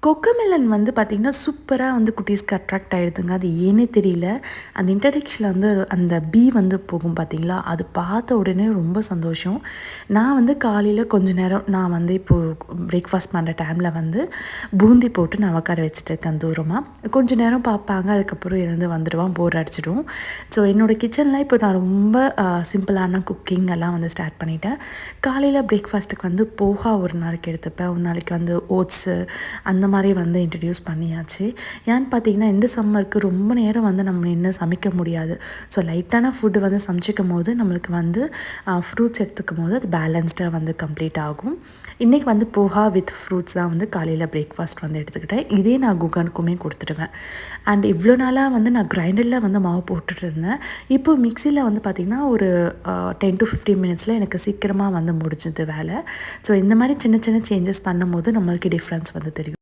கொக்கோமெலன் வந்து பார்த்திங்கன்னா சூப்பராக வந்து குட்டீஸ்க்கு அட்ராக்ட் ஆகிடுதுங்க. அது ஏன்னே தெரியல. அந்த இன்ட்ரடக்ஷனில் வந்து அந்த பீ வந்து போகும் பார்த்தீங்களா, அது பார்த்த உடனே ரொம்ப சந்தோஷம். நான் வந்து காலையில் கொஞ்ச நேரம் நான் வந்து இப்போது பிரேக்ஃபாஸ்ட் பண்ணுற டைமில் வந்து பூந்தி போட்டு நான் உட்கார வச்சுட்டு இருக்கேன் தூரமாக. கொஞ்சம் நேரம் பார்ப்பாங்க, அதுக்கப்புறம் எழுந்து வந்துடுவான், போர் அடிச்சிடும். ஸோ என்னோடய கிச்சனில் இப்போ நான் ரொம்ப சிம்பிளான குக்கிங் எல்லாம் வந்து ஸ்டார்ட் பண்ணிட்டேன். காலையில் பிரேக்ஃபாஸ்ட்டுக்கு வந்து போஹா ஒரு நாளைக்கு எடுத்துப்பேன், ஒரு நாளைக்கு வந்து ஓட்ஸு அந்த மாதிரி வந்து இன்ட்ரடியூஸ் பண்ணியாச்சு. ஏன்னு பார்த்தீங்கன்னா இந்த சம்மருக்கு ரொம்ப நேரம் வந்து நம்ம நின்று சமைக்க முடியாது. ஸோ லைட்டான ஃபுட்டு வந்து சமைச்சிக்கும் போது நம்மளுக்கு வந்து ஃப்ரூட்ஸ் எடுத்துக்கும் போது அது பேலன்ஸ்டாக வந்து கம்ப்ளீட் ஆகும். இன்றைக்கி வந்து போஹா வித் ஃப்ரூட்ஸ் தான் வந்து காலையில் பிரேக்ஃபாஸ்ட் வந்து எடுத்துக்கிட்டேன். இதே நான் குகனுக்குமே கொடுத்துடுவேன். அண்ட் இவ்வளோ நாளாக வந்து நான் கிரைண்டரில் வந்து மாவு போட்டுட்டு இருந்தேன். இப்போ மிக்சியில் வந்து பார்த்திங்கன்னா ஒரு 10 to 15 மினிட்ஸில் எனக்கு சீக்கிரமாக வந்து முடிஞ்சுது வேலை. ஸோ இந்த மாதிரி சின்ன சின்ன சேஞ்சஸ் பண்ணும்போது நம்மளுக்கு டிஃப்ரென்ஸ் வந்து தெரியும்.